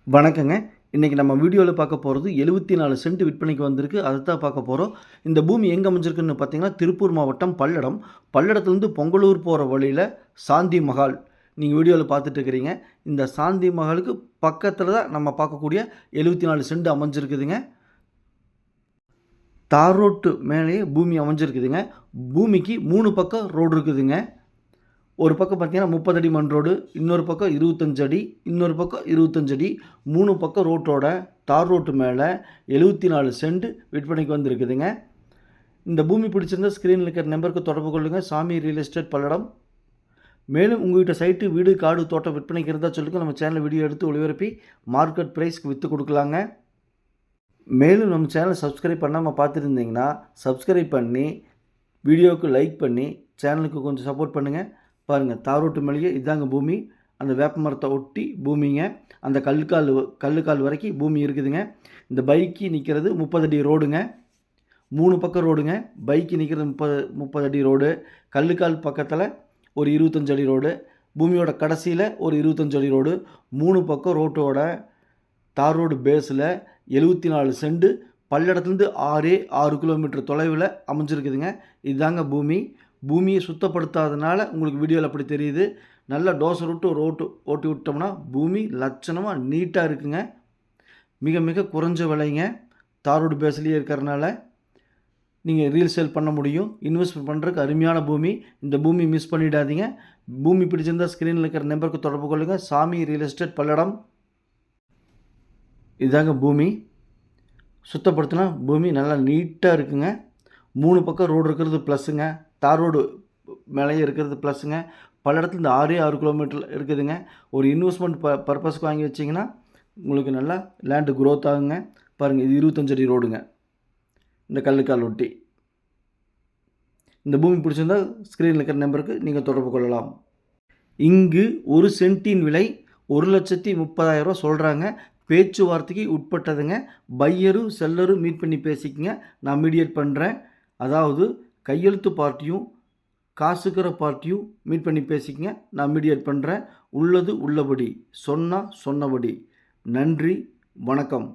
வணக்கங்க. இன்றைக்கி நம்ம வீடியோவில் பார்க்க போகிறது 74 சென்ட் விற்பனைக்கு வந்திருக்கு. அதை தான் பார்க்க போகிறோம். இந்த பூமி எங்கே அமைஞ்சிருக்குன்னு பார்த்தீங்கன்னா, திருப்பூர் மாவட்டம் பல்லடம். பல்லடத்துலேருந்து பொங்கலூர் போகிற வழியில் சாந்தி மஹால் நீங்கள் வீடியோவில் பார்த்துட்டு இருக்கிறீங்க. இந்த சாந்தி மஹாலுக்கு பக்கத்தில் தான் நம்ம பார்க்கக்கூடிய 74 சென்ட் அமைஞ்சிருக்குதுங்க. தார் ரோட்டு மேலேயே பூமி அமைஞ்சிருக்குதுங்க. பூமிக்கு 3 பக்கம் ரோடு இருக்குதுங்க. ஒரு பக்கம் பார்த்தீங்கன்னா 30 அடி மண் ரோடு, இன்னொரு பக்கம் 25 அடி, இன்னொரு பக்கம் 25 அடி, 3 பக்கம் ரோட்டோட தார் ரோட்டு மேலே 74 சென்ட் விற்பனைக்கு வந்திருக்குதுங்க. இந்த பூமி பிடிச்சிருந்தால் ஸ்க்ரீனில் இருக்கிற நம்பருக்கு தொடர்பு கொள்ளுங்கள். சாமி ரியல் எஸ்டேட் பல்லடம். மேலும் உங்கள்கிட்ட சைட்டு, வீடு, காடு, தோட்டம் விற்பனைக்கு இருந்தால் சொல்லுங்கள். நம்ம சேனலில் வீடியோ எடுத்து ஒளிபரப்பி மார்க்கெட் ப்ரைஸ்க்கு விற்று கொடுக்கலாங்க. மேலும் நம்ம சேனலை சப்ஸ்கிரைப் பண்ணாமல் பார்த்துருந்தீங்கன்னா சப்ஸ்கிரைப் பண்ணி வீடியோவுக்கு லைக் பண்ணி சேனலுக்கு கொஞ்சம் சப்போர்ட் பண்ணுங்கள். பாருங்கள், தார் ரோட்டு மேலேயே இதாங்க பூமி. அந்த வேப்ப மரத்தை ஒட்டி பூமிங்க. அந்த கல்லுக்கால் வரைக்கும் பூமி இருக்குதுங்க. இந்த பைக்கு நிற்கிறது 30 அடி ரோடுங்க. 3 பக்கம் ரோடுங்க. பைக்கு நிற்கிறது 30 அடி ரோடு. கல்லுக்கால் பக்கத்தில் ஒரு 25 அடி ரோடு. பூமியோட கடைசியில் ஒரு 25 அடி ரோடு. 3 பக்கம் ரோட்டோட தார் ரோடு பேஸில் 74 சென்ட் பல்லடத்துலேருந்து 6 கிலோமீட்டர் தொலைவில் அமைஞ்சிருக்குதுங்க. இதுதாங்க பூமி. பூமியை சுத்தப்படுத்தாதனால உங்களுக்கு வீடியோவில் அப்படி தெரியுது. நல்லா டோசர் விட்டு ஓட்டி விட்டோம்னா பூமி லட்சணமாக நீட்டாக இருக்குங்க. மிக மிக குறைஞ்ச விலைங்க. தார் ரோடு பேஸ்லேயே இருக்கிறனால நீங்கள் ரீல் சேல் பண்ண முடியும். இன்வெஸ்ட்மெண்ட் பண்ணுறதுக்கு அருமையான பூமி. இந்த பூமி மிஸ் பண்ணிடாதீங்க. பூமி பிடிச்சிருந்தால் ஸ்க்ரீனில் இருக்கிற நம்பருக்கு தொடர்பு கொள்ளுங்கள். சாமி ரியல் எஸ்டேட் பல்லடம். இதுதாங்க பூமி. சுத்தப்படுத்தினா பூமி நல்லா நீட்டாக இருக்குங்க. 3 பக்கம் ரோடு இருக்கிறது ப்ளஸ்ஸுங்க. தார் ரோடு மேலேயே இருக்கிறது ப்ளஸ்ஸுங்க. பல்லடத்துல இந்த 6 கிலோமீட்டர் இருக்குதுங்க. ஒரு இன்வெஸ்ட்மெண்ட் பர்பஸ்க்கு வாங்கி வச்சிங்கன்னா உங்களுக்கு நல்லா லேண்டு க்ரோத் ஆகுங்க. பாருங்கள், இது 25 அடி ரோடுங்க. இந்த கல்லுக்கால் ஒட்டி. இந்த பூமி பிடிச்சிருந்தால் ஸ்க்ரீனில் இருக்கிற நம்பருக்கு நீங்கள் தொடர்பு கொள்ளலாம். இங்கு ஒரு சென்ட்டின் விலை 1,30,000 சொல்கிறாங்க. பேச்சுவார்த்தைக்கு உட்பட்டதுங்க. பையரும் செல்லரும் மீட் பண்ணி பேசிக்கங்க. நான் மீடியேட் பண்ணுறேன். அதாவது கையெழுத்து பார்ட்டியும் காசுக்கிற பார்ட்டியும் மீட் பண்ணி பேசிக்கங்க. நான் மீடியேட் பண்ணுறேன். உள்ளது உள்ளபடி, சொன்னபடி. நன்றி, வணக்கம்.